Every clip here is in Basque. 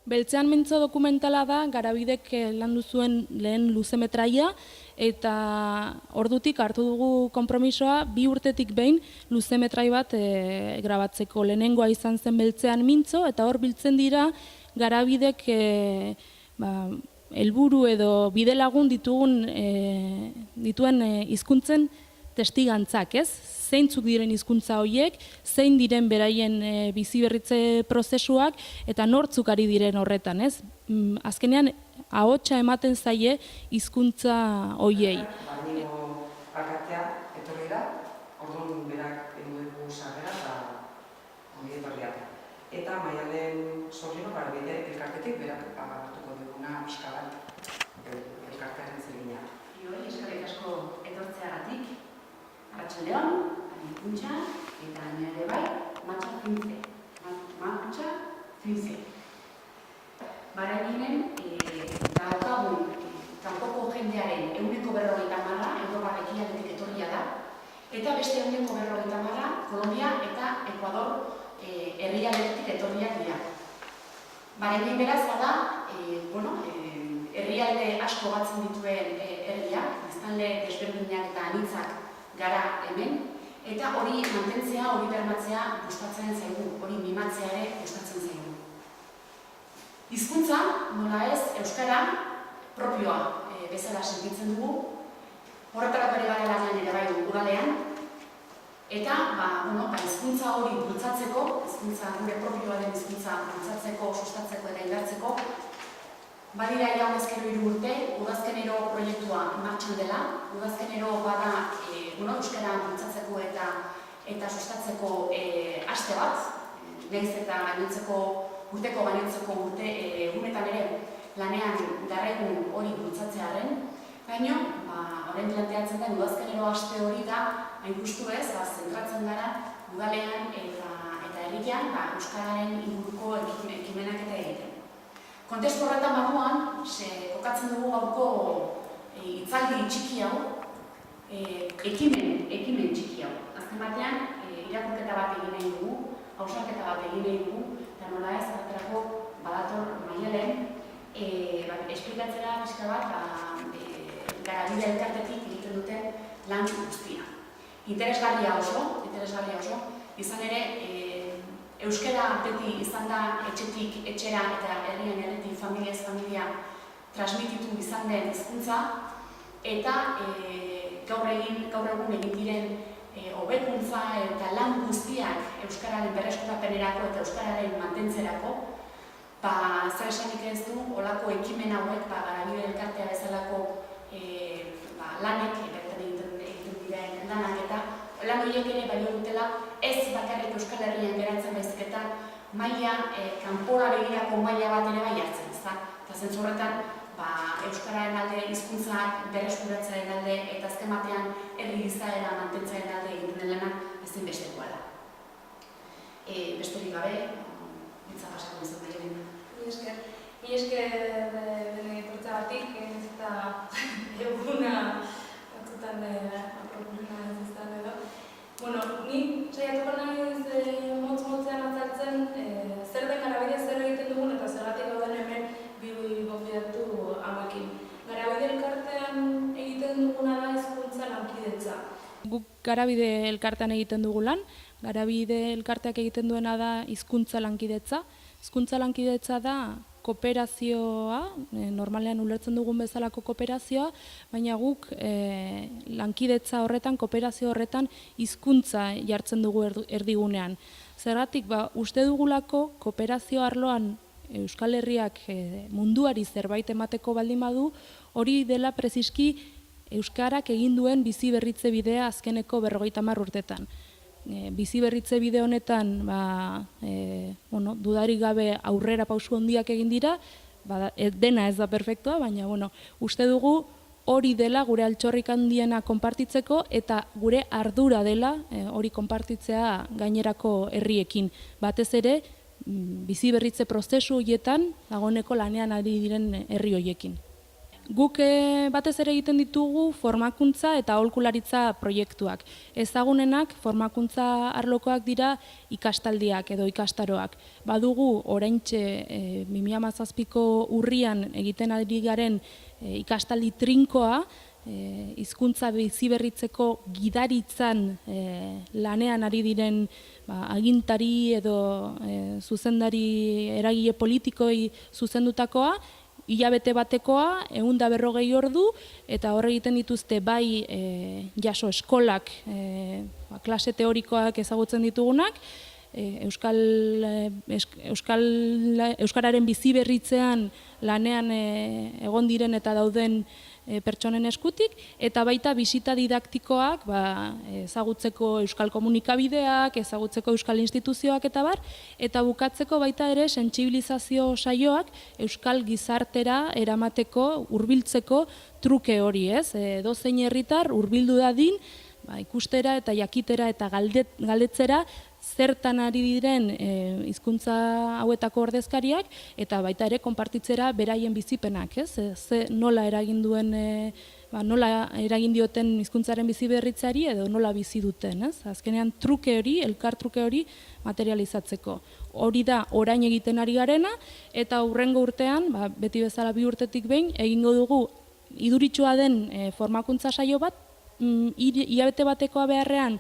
Beltzean mintzo dokumentala da, Garabidek landu zuen lehen luzemetraia, eta ordutik hartu dugu konpromisoa 2 urtetik behin luzemetrai bat grabatzeko. Lehenengoa izan zen Beltzean mintzo, eta hor biltzen dira Garabidek helburu edo bidelagun dituen hizkuntzen testigantzak, ez? Zeintzuk diren hizkuntza horiek, zein diren beraien biziberritze prozesuak eta nortzuk ari diren horretan, ez? Azkenean ahotsa ematen zaie hizkuntza horiei. Barniko alkatea etorri da, orduan berak egin dugu sarrera eta ongi etorriak. Eta Maialen Sorrino Garabide elkartetik berak hartuko duguna pixka bat elkartearen zegina. Eskerrik asko etortzeagatik. Arratsaldeon, Anikuntza eta nire bai, Matxa Finze. Matxa Finze. Bara eginen, daukagun kanpoko jendearen 40%, Europar ekialdetik etorria da, eta beste 40%, Kolombia eta Ekuador herrialdetik etorriak dira. Bara egin beraz da, herrialde asko batzen dituen herriak, biztanle desberdinak eta anitzak gara hemen, eta hori mantentzea, hori bermatzea gustatzen zaigu, hori mimatzea ere gustatzen zaigu. Hizkuntza, nola ez, euskara propioa bezala sentitzen dugu, horretarako ere gara lanean ere bai udalean, eta hizkuntza hori bultzatzeko, hizkuntza gure propioa den hizkuntza bultzatzeko, sustatzeko eta indartzeko, badira jaunezkero 3 urte, udazkenero proiektua martxan dela, udazkenero bada euskara bultzatzeko eta sustatzeko aste bat, nahiz eta urteko gainontzeko egunetan ere lanean darregun hori bultzatzearen, baina orain planteatzen den udazkenero aste hori da, hain justu ez, zentratzen gara udalean eta herrian euskararen inguruko ekimenak eta egiten. Kontestu horretan barruan, kokatzen dugu gaurko hitzaldi txiki hau, ekimen txiki hau. Azken batean, irakurketa bat egin nahi dugu, hausnarketa bat egin nahi dugu, eta nola ez, aterako badator Maialen, esplikatzera pixka bat, Garabide elkartetik egiten duten lan guztia. Interesgarria oso, izan ere, euskara beti izan da etxetik etxera eta herrian herritik familiaz familia transmititu izan den hizkuntza, eta gaur egun egin diren hobekuntza eta lan guztiak euskararen berreskurapenerako eta euskararen mantentzerako, zer esanik ez du, olako ekimen hauek Garabide elkartea bezalako lanek egiten diren lanak eta lan horiek ere balio dutela ez bakarrik Euskal Herrian geratzen baizik eta maila, kanpora begirako maila bat ere bai hartzen, ezta? Eta zentzu horretan, euskararen alde, hizkuntzak berreskuratzearen alde eta azken batean herri izaera mantentzearen alde egiten den lana ezinbestekoa da. Besterik gabe, hitza pasako izan Maialen. Mi esker bere etortzeagatik, eta eguna batzutan aproposena ez izan edo. Ni saiatuko nahi motz-motzean azaltzen zer den Garabide, zer egiten dugun eta zergatik gauden hemen bi gonbidatu hauekin. Garabide elkartean egiten duguna da hizkuntza lankidetza. Guk Garabide elkartean egiten dugu lan, Garabide elkarteak egiten duena da hizkuntza lankidetza. Hizkuntza lankidetza da kooperazioa, normalean ulertzen dugun bezalako kooperazioa, baina guk lankidetza horretan, kooperazio horretan hizkuntza jartzen dugu erdigunean. Zergatik, uste dugulako kooperazio arloan Euskal Herriak munduari zerbait emateko baldin badu, hori dela preziski Euskarak egin duen bizi berritze bidea azkeneko 50 urtetan. Bizi berritze bide honetan dudarik gabe aurrera pausu handiak egin dira, dena ez da perfektua, baina uste dugu hori dela gure altxorrik handiena konpartitzeko eta gure ardura dela hori konpartitzea gainerako herriekin. Batez ere, bizi berritze prozesu horietan dagoeneko lanean ari diren herri horiekin. Guk batez ere egiten ditugu formakuntza eta aholkularitza proiektuak. Ezagunenak formakuntza arlokoak dira ikastaldiak edo ikastaroak. Badugu oraintxe 2017ko urrian egiten ari garen ikastaldi trinkoa, hizkuntza biziberritzeko gidaritzan lanean ari diren agintari edo zuzendari eragile politikoi zuzendutakoa, hilabete batekoa, 140 ordu, eta hor egiten dituzte bai jaso eskolak, klase teorikoak ezagutzen ditugunak, euskararen biziberritzean lanean egon diren eta dauden pertsonen eskutik, eta baita bisita didaktikoak ezagutzeko euskal komunikabideak, ezagutzeko euskal instituzioak eta bar, eta bukatzeko baita ere sentsibilizazio saioak euskal gizartera eramateko, hurbiltzeko truke hori, ez? Dozein herritar hurbildu dadin, ikustera eta jakitera eta galdetzera zertan ari diren hizkuntza hauetako ordezkariak, eta baita ere konpartitzera beraien bizipenak, ez? Nola eragin duen, nola eragin dioten hizkuntzaren biziberritzari edo nola bizi duten, ez? Azkenean truke hori, elkar truke hori materializatzeko. Hori da orain egiten ari garena, eta hurrengo urtean, beti bezala 2 urtetik behin, egingo dugu iduritsua den formakuntza saio bat, hilabete batekoa beharrean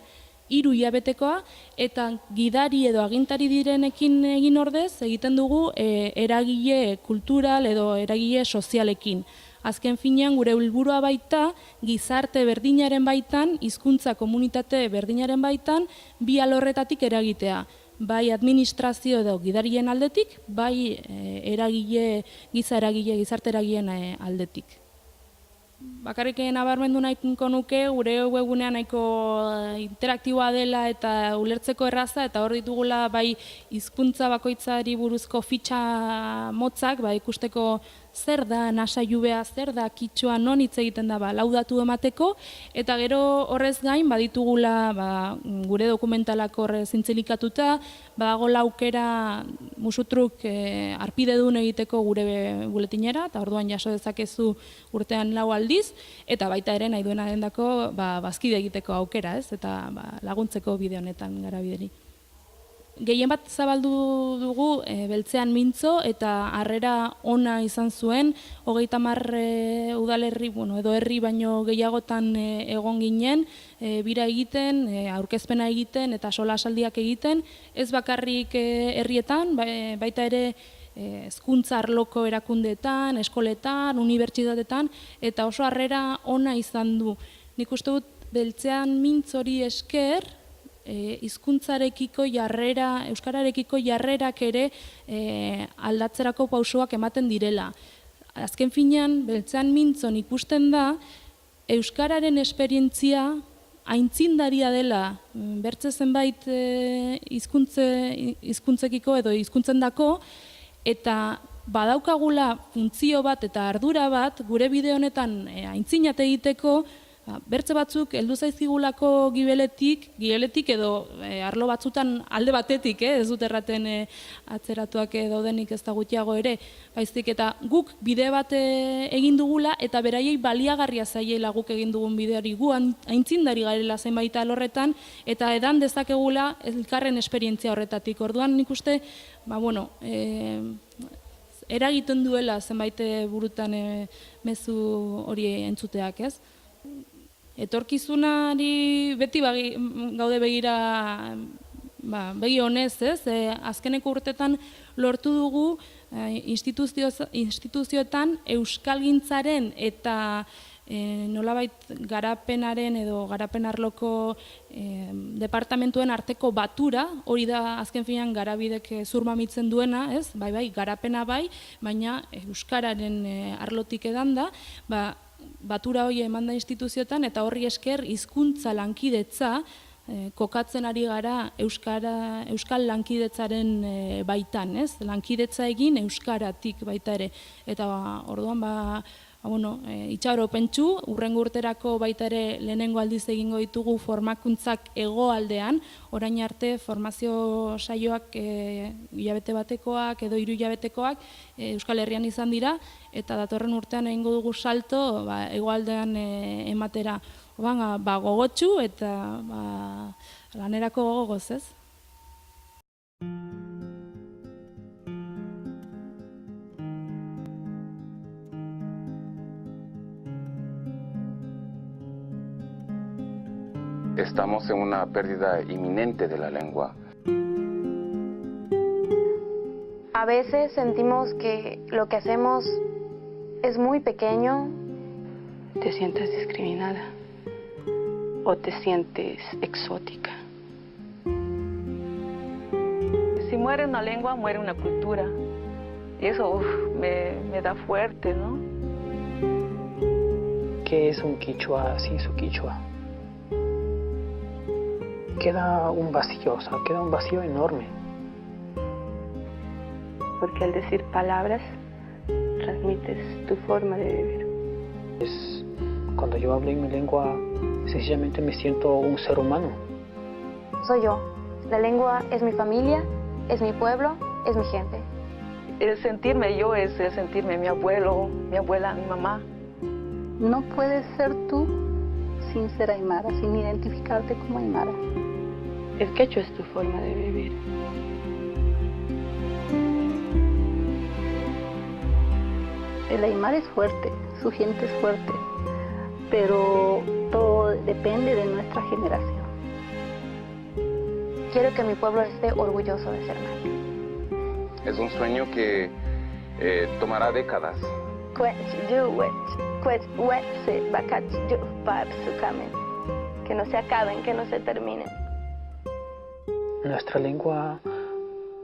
3 hilabetekoa, eta gidari edo agintari direnekin egin ordez, egiten dugu eragile kultural edo eragile sozialekin. Azken finean gure helburua baita, gizarte berdinaren baitan, hizkuntza komunitate berdinaren baitan, bi alorretatik eragitea. Bai administrazio edo gidarien aldetik, bai gizarte eragileen aldetik. Bakarrik nabarmendu nahiko nuke, gure webgunean nahiko interaktiboa dela eta ulertzeko erraza, eta hor ditugula bai hizkuntza bakoitzari buruzko fitxa motzak, ikusteko zer da nasaiubea, zer da kitsua, non hitz egiten da laudatu emateko, eta gero horrez gain baditugula gure dokumentalak horre zintzilikatuta, badagola aukera musutruk arpidedun egiteko gure buletinera, eta orduan jaso dezakezu urtean 4 aldiz, eta baita ere nahi duena dendako bazkide egiteko aukera, ez? Eta laguntzeko bide honetan Garabideri. Gehien bat zabaldu dugu Beltzean mintzo, eta harrera ona izan zuen, 30 udalerri, edo herri baino gehiagotan egon ginen, bira egiten, aurkezpena egiten eta solasaldiak egiten, ez bakarrik herrietan, baita ere hezkuntza arloko erakundeetan, eskoletan, unibertsitatetan, eta oso harrera ona izan du. Nik uste dut Beltzean mintzori esker, hizkuntzarekiko jarrera, euskararekiko jarrerak ere aldatzerako pausoak ematen direla. Azken finean, Beltzean mintzon ikusten da, euskararen esperientzia aintzindaria dela bertze zenbait hizkuntzekiko edo hizkuntzendako, eta badaukagula funtzio bat eta ardura bat gure bide honetan aintzinat egiteko, bertze batzuk heldu zaizkigulako gibeletik edo arlo batzutan alde batetik, ez dut erraten atzeratuak daudenik ez da gutxiago ere, baizik eta guk bide bat egin dugula eta beraiei baliagarria zaiela guk egin dugun bideari, gu aintzindari garela zenbait alorretan, eta edan dezakegula elkarren esperientzia horretatik. Orduan nik uste, eragiten duela zenbait burutan mezu hori entzuteak, ez? Etorkizunari beti gaude begira begi honez, ez? Azkeneko urtetan lortu dugu instituzioetan euskalgintzaren eta nolabait garapenaren edo garapen arloko departamentuen arteko batura, hori da azken finean Garabidek zurmamitzen duena, ez? Bai, garapena bai, baina euskararen arlotik edan da, batura hori eman da instituzioetan, eta horri esker hizkuntza lankidetza kokatzen ari gara euskal lankidetzaren baitan, ez? Lankidetza egin euskaratik baita ere. Eta orduan itxaoro pentsu, hurrengo urterako baita ere lehenengo aldiz egingo ditugu formakuntzak hegoaldean, orain arte formazio saioak hilabete batekoak edo 3 hilabetekoak Euskal Herrian izan dira, eta datorren urtean egingo dugu salto hegoaldean ematera. Gogotsu eta lanerako gogoz, ez? Estamos en una pérdida inminente de la lengua. A veces sentimos que lo que hacemos es muy pequeño. Te sientes discriminada o te sientes exótica. Si muere una lengua, muere una cultura. Y eso me da fuerte, ¿no? ¿Qué es un quichua sin su quichua? Queda un vacío, o sea, queda un vacío enorme. Porque al decir palabras, transmites tu forma de vivir. Cuando yo hablo en mi lengua, sencillamente me siento un ser humano. Soy yo. La lengua es mi familia, es mi pueblo, es mi gente. El sentirme yo es el sentirme mi abuelo, mi abuela, mi mamá. No puedes ser tú sin ser aymara, sin identificarte como aymara. El quechua es tu forma de vivir. El aymara es fuerte, su gente es fuerte, pero todo depende de nuestra generación. Quiero que mi pueblo esté orgulloso de ser maya. Es un sueño que tomará décadas. Que no se acaben, que no se terminen. Nuestra lengua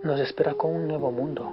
nos espera con un nuevo mundo.